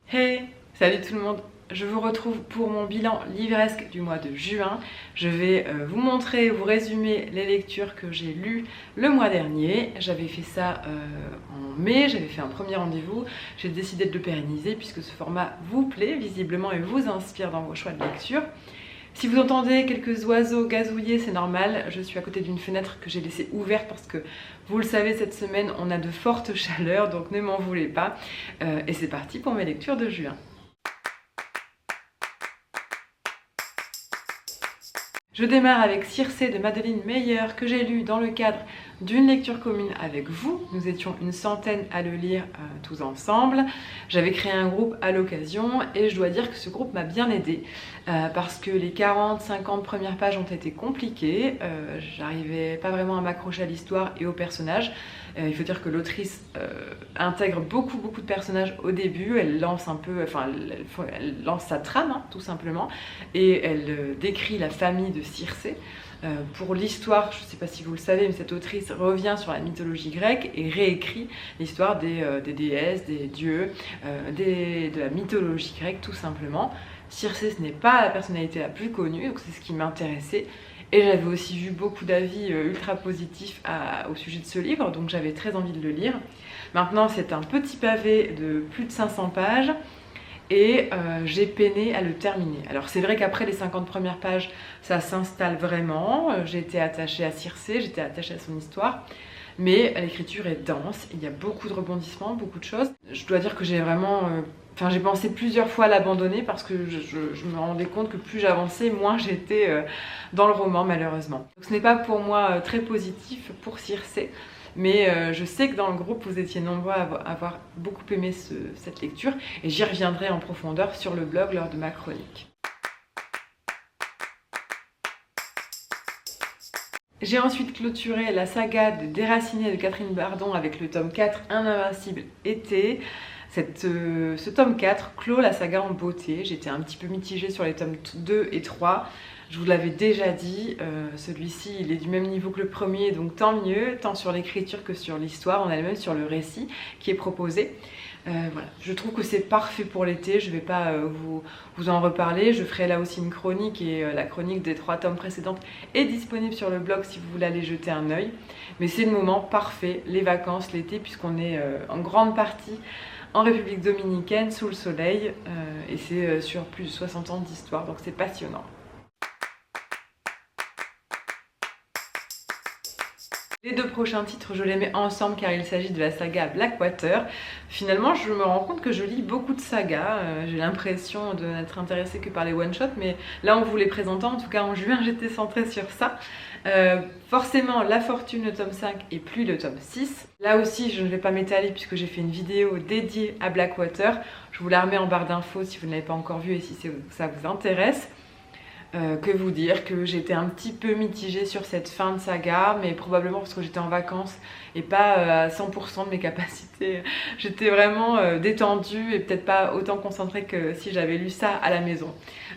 Hey, salut tout le monde. Je vous retrouve pour mon bilan livresque du mois de juin. Je vais vous montrer, vous résumer les lectures que j'ai lues le mois dernier. J'avais fait ça en mai, j'avais fait un premier rendez-vous. J'ai décidé de le pérenniser puisque ce format vous plaît visiblement et vous inspire dans vos choix de lecture. Si vous entendez quelques oiseaux gazouiller, c'est normal. Je suis à côté d'une fenêtre que j'ai laissée ouverte parce que, vous le savez, cette semaine, on a de fortes chaleurs, donc ne m'en voulez pas. Et c'est parti pour mes lectures de juin. Je démarre avec Circé de Madeleine Meyer que j'ai lu dans le cadre d'une lecture commune avec vous. Nous étions une centaine à le lire tous ensemble. J'avais créé un groupe à l'occasion et je dois dire que ce groupe m'a bien aidée parce que les 40-50 premières pages ont été compliquées. J'arrivais pas vraiment à m'accrocher à l'histoire et aux personnages. Il faut dire que l'autrice intègre beaucoup de personnages au début. Elle lance un peu, elle lance sa trame hein, tout simplement et elle décrit la famille de Circé. Pour l'histoire, je ne sais pas si vous le savez, mais cette autrice revient sur la mythologie grecque et réécrit l'histoire des déesses, des dieux, de la mythologie grecque tout simplement. Circé, ce n'est pas la personnalité la plus connue, donc c'est ce qui m'intéressait. Et j'avais aussi vu beaucoup d'avis ultra positifs au sujet de ce livre, donc j'avais très envie de le lire. Maintenant, c'est un petit pavé de plus de 500 pages. Et j'ai peiné à le terminer. Alors c'est vrai qu'après les 50 premières pages, ça s'installe vraiment. J'ai été attachée à Circé, j'étais attachée à son histoire. Mais l'écriture est dense, il y a beaucoup de rebondissements, beaucoup de choses. Je dois dire que j'ai vraiment... j'ai pensé plusieurs fois à l'abandonner parce que je me rendais compte que plus j'avançais, moins j'étais dans le roman malheureusement. Donc, ce n'est pas pour moi très positif pour Circé. Mais je sais que dans le groupe, vous étiez nombreux à avoir beaucoup aimé cette lecture et j'y reviendrai en profondeur sur le blog lors de ma chronique. J'ai ensuite clôturé la saga de Déraciné de Catherine Bardon avec le tome 4, Un invincible été. Ce tome 4 clôt la saga en beauté. J'étais un petit peu mitigée sur les tomes 2 et 3. Je vous l'avais déjà dit, celui-ci il est du même niveau que le premier, donc tant mieux, tant sur l'écriture que sur l'histoire, en elle-même sur le récit qui est proposé. Voilà. Je trouve que c'est parfait pour l'été, je ne vais pas vous en reparler, je ferai là aussi une chronique et la chronique des 3 tomes précédentes est disponible sur le blog si vous voulez aller jeter un œil. Mais c'est le moment parfait, les vacances, l'été, puisqu'on est en grande partie en République dominicaine, sous le soleil, et c'est sur plus de 60 ans d'histoire, donc c'est passionnant. Les 2 prochains titres, je les mets ensemble car il s'agit de la saga Blackwater. Finalement, je me rends compte que je lis beaucoup de sagas. J'ai l'impression de n'être intéressée que par les one-shots, mais là, on vous les présentant. En tout cas, en juin, j'étais centrée sur ça. Forcément, La Fortune, le tome 5 et Pluie, le tome 6. Là aussi, je ne vais pas m'étaler puisque j'ai fait une vidéo dédiée à Blackwater. Je vous la remets en barre d'infos si vous ne l'avez pas encore vue et si ça vous intéresse. Que vous dire que j'étais un petit peu mitigée sur cette fin de saga, mais probablement parce que j'étais en vacances et pas à 100% de mes capacités. J'étais vraiment détendue et peut-être pas autant concentrée que si j'avais lu ça à la maison.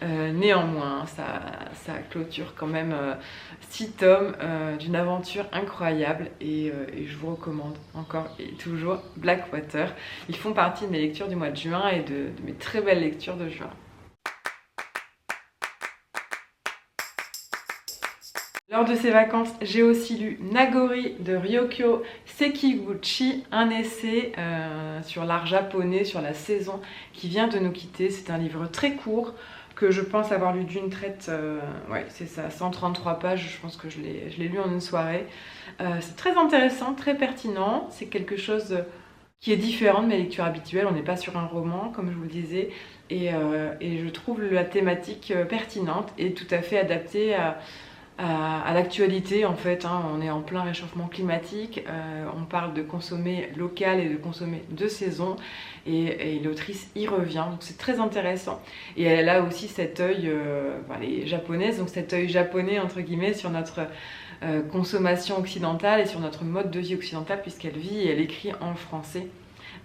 Néanmoins, ça clôture quand même 6 tomes d'une aventure incroyable et je vous recommande encore et toujours Blackwater. Ils font partie de mes lectures du mois de juin et de mes très belles lectures de juin. Lors de ces vacances, j'ai aussi lu Nagori de Ryokyo Sekiguchi, un essai sur l'art japonais, sur la saison qui vient de nous quitter. C'est un livre très court que je pense avoir lu d'une traite, ouais c'est ça, 133 pages, je pense que je l'ai lu en une soirée. C'est très intéressant, très pertinent, c'est quelque chose qui est différent de mes lectures habituelles, on n'est pas sur un roman comme je vous le disais, et je trouve la thématique pertinente et tout à fait adaptée à l'actualité en fait, hein. On est en plein réchauffement climatique, on parle de consommer local et de consommer de saison et l'autrice y revient, donc c'est très intéressant et elle a aussi cet œil, elle est japonaise, donc cet œil japonais entre guillemets sur notre consommation occidentale et sur notre mode de vie occidental puisqu'elle vit et elle écrit en français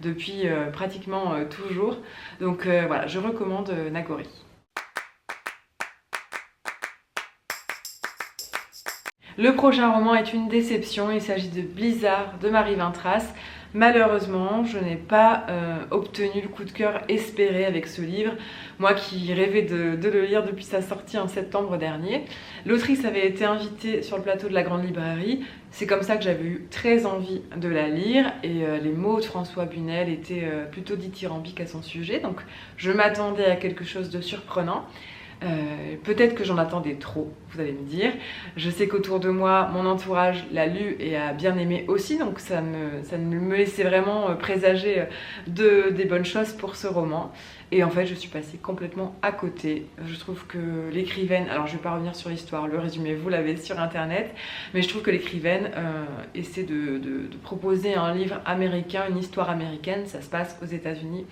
depuis pratiquement toujours, donc voilà, je recommande Nagori. Le prochain roman est une déception, il s'agit de Blizzard de Marie Vintras. Malheureusement, je n'ai pas obtenu le coup de cœur espéré avec ce livre, moi qui rêvais de le lire depuis sa sortie en septembre dernier. L'autrice avait été invitée sur le plateau de la Grande Librairie, c'est comme ça que j'avais eu très envie de la lire, et les mots de François Bunel étaient plutôt dithyrambiques à son sujet, donc je m'attendais à quelque chose de surprenant. Peut-être que j'en attendais trop, vous allez me dire. Je sais qu'autour de moi, mon entourage l'a lu et a bien aimé aussi, donc ça ne me laissait vraiment présager des bonnes choses pour ce roman. Et en fait, je suis passée complètement à côté. Je trouve que l'écrivaine, alors je ne vais pas revenir sur l'histoire, le résumé vous l'avez sur internet, mais je trouve que l'écrivaine essaie de proposer un livre américain, une histoire américaine, ça se passe aux États-Unis.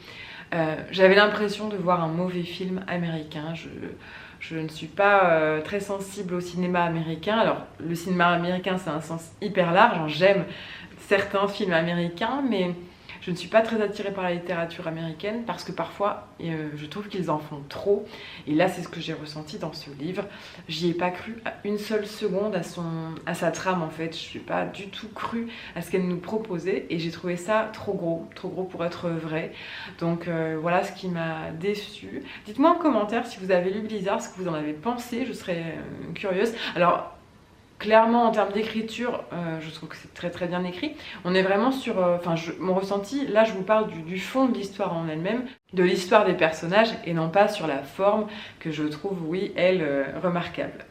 J'avais l'impression de voir un mauvais film américain. Je ne suis pas très sensible au cinéma américain. Alors, le cinéma américain, c'est un sens hyper large. J'aime certains films américains, mais je ne suis pas très attirée par la littérature américaine parce que parfois, je trouve qu'ils en font trop. Et là, c'est ce que j'ai ressenti dans ce livre. J'y ai pas cru à une seule seconde à sa trame, en fait. Je n'ai pas du tout cru à ce qu'elle nous proposait et j'ai trouvé ça trop gros pour être vrai. Donc voilà ce qui m'a déçue. Dites-moi en commentaire si vous avez lu Blizzard, ce que vous en avez pensé. Je serais curieuse. Alors, clairement, en termes d'écriture, je trouve que c'est très bien écrit. On est vraiment sur... mon ressenti, là je vous parle du fond de l'histoire en elle-même, de l'histoire des personnages, et non pas sur la forme que je trouve, oui, elle, remarquable.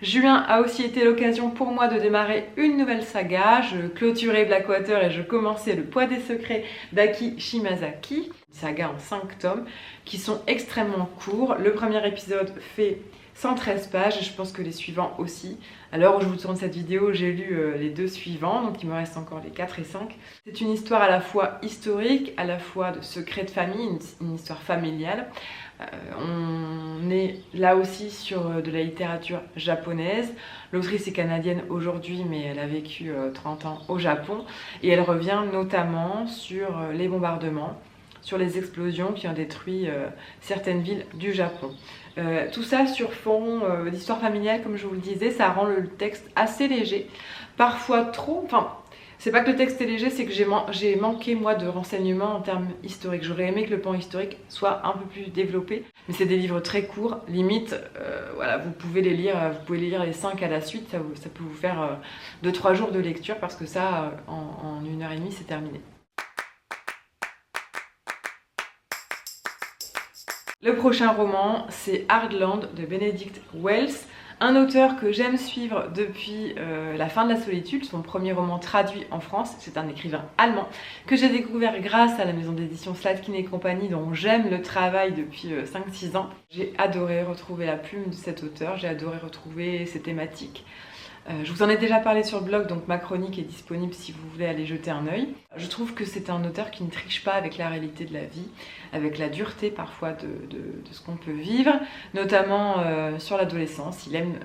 Juin a aussi été l'occasion pour moi de démarrer une nouvelle saga. Je clôturais Blackwater et je commençais Le Poids des secrets d'Aki Shimazaki. Une saga en 5 tomes qui sont extrêmement courts. Le premier épisode fait 113 pages et je pense que les suivants aussi. À l'heure où je vous tourne cette vidéo, j'ai lu les 2 suivants, donc il me reste encore les 4 et 5. C'est une histoire à la fois historique, à la fois de secret de famille, une histoire familiale. On est là aussi sur de la littérature japonaise. L'autrice est canadienne aujourd'hui, mais elle a vécu 30 ans au Japon. Et elle revient notamment sur les bombardements, sur les explosions qui ont détruit certaines villes du Japon. Tout ça sur fond d'histoire familiale, comme je vous le disais, ça rend le texte assez léger, parfois trop... Enfin, c'est pas que le texte est léger, c'est que j'ai manqué moi de renseignements en termes historiques. J'aurais aimé que le pan historique soit un peu plus développé, mais c'est des livres très courts, limite, voilà, vous pouvez les lire les 5 à la suite, ça peut vous faire 2-3 jours de lecture parce que ça, en 1h30, c'est terminé. Le prochain roman, c'est Hardland de Benedict Wells, un auteur que j'aime suivre depuis La fin de la solitude, son premier roman traduit en France. C'est un écrivain allemand que j'ai découvert grâce à la maison d'édition Slatkin et compagnie, dont j'aime le travail depuis 5-6 ans. J'ai adoré retrouver la plume de cet auteur, j'ai adoré retrouver ses thématiques. Je vous en ai déjà parlé sur le blog, donc ma chronique est disponible si vous voulez aller jeter un œil. Je trouve que c'est un auteur qui ne triche pas avec la réalité de la vie, avec la dureté parfois de ce qu'on peut vivre, notamment sur l'adolescence. Il aime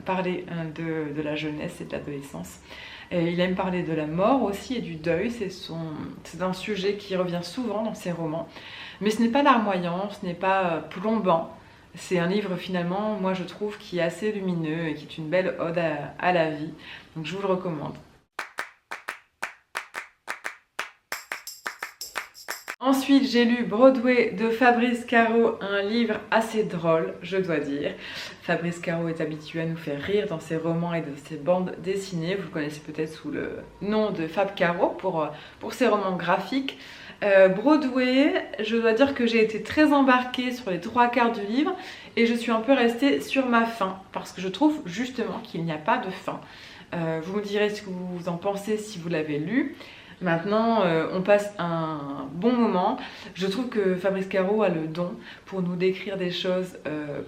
parler de la jeunesse et de l'adolescence. Il aime parler de la mort aussi et du deuil, c'est un sujet qui revient souvent dans ses romans. Mais ce n'est pas larmoyant, ce n'est pas plombant. C'est un livre finalement, moi je trouve, qui est assez lumineux et qui est une belle ode à la vie. Donc je vous le recommande. Ensuite, j'ai lu Broadway de Fabrice Caro, un livre assez drôle, je dois dire. Fabrice Caro est habitué à nous faire rire dans ses romans et dans ses bandes dessinées. Vous le connaissez peut-être sous le nom de Fab Caro pour ses romans graphiques. Broadway, je dois dire que j'ai été très embarquée sur les 3/4 du livre et je suis un peu restée sur ma fin parce que je trouve justement qu'il n'y a pas de fin. Vous me direz ce que vous en pensez si vous l'avez lu. Maintenant, on passe un bon moment. Je trouve que Fabrice Caro a le don pour nous décrire des choses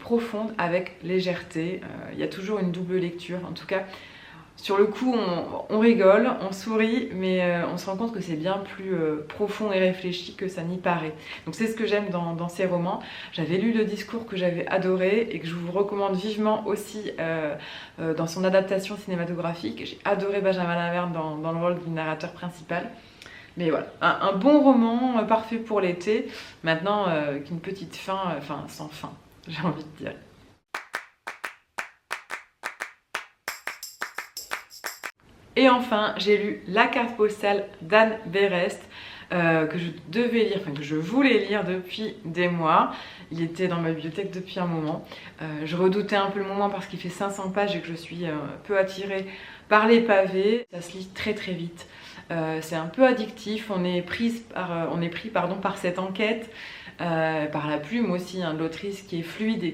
profondes avec légèreté. Il y a toujours une double lecture, en tout cas. Sur le coup, on rigole, on sourit, mais on se rend compte que c'est bien plus profond et réfléchi que ça n'y paraît. Donc c'est ce que j'aime dans ces romans. J'avais lu Le Discours que j'avais adoré et que je vous recommande vivement aussi dans son adaptation cinématographique. J'ai adoré Benjamin Laverne dans le rôle du narrateur principal. Mais voilà, un bon roman parfait pour l'été, maintenant qu'une petite fin, enfin sans fin, j'ai envie de dire. Et enfin, j'ai lu La carte postale d'Anne Berest, que je devais lire, enfin que je voulais lire depuis des mois. Il était dans ma bibliothèque depuis un moment. Je redoutais un peu le moment parce qu'il fait 500 pages et que je suis un peu attirée par les pavés. Ça se lit très très vite. C'est un peu addictif, on est pris par cette enquête, par la plume aussi de l'autrice qui est fluide et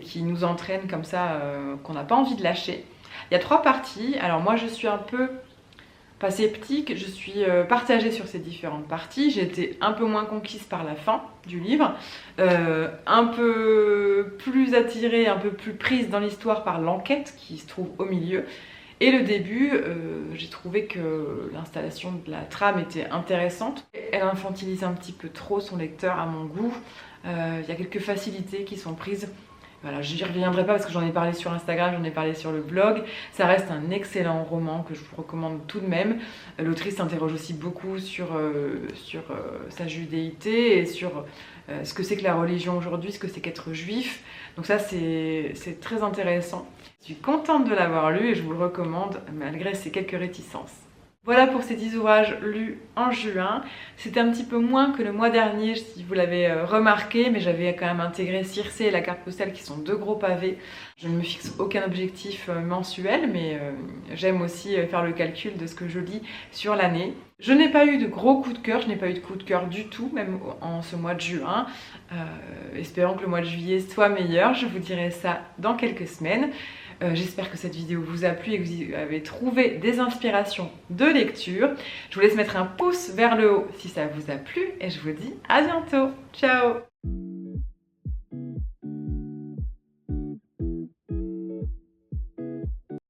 qui nous entraîne comme ça, qu'on n'a pas envie de lâcher. Il y a 3 parties, alors moi je suis un peu pas sceptique, je suis partagée sur ces différentes parties. J'ai été un peu moins conquise par la fin du livre, un peu plus attirée, un peu plus prise dans l'histoire par l'enquête qui se trouve au milieu. Et le début, j'ai trouvé que l'installation de la trame était intéressante. Elle infantilise un petit peu trop son lecteur à mon goût. Il y a quelques facilités qui sont prises. Voilà, je n'y reviendrai pas parce que j'en ai parlé sur Instagram, j'en ai parlé sur le blog. Ça reste un excellent roman que je vous recommande tout de même. L'autrice s'interroge aussi beaucoup sur sa judéité et sur ce que c'est que la religion aujourd'hui, ce que c'est qu'être juif. Donc ça, c'est très intéressant. Je suis contente de l'avoir lu et je vous le recommande malgré ses quelques réticences. Voilà pour ces 10 ouvrages lus en juin. C'était un petit peu moins que le mois dernier, si vous l'avez remarqué, mais j'avais quand même intégré Circé et La carte postale qui sont 2 gros pavés. Je ne me fixe aucun objectif mensuel, mais j'aime aussi faire le calcul de ce que je lis sur l'année. Je n'ai pas eu de gros coups de cœur, je n'ai pas eu de coup de cœur du tout, même en ce mois de juin. Espérons que le mois de juillet soit meilleur, je vous dirai ça dans quelques semaines. J'espère que cette vidéo vous a plu et que vous avez trouvé des inspirations de lecture. Je vous laisse mettre un pouce vers le haut si ça vous a plu et je vous dis à bientôt. Ciao!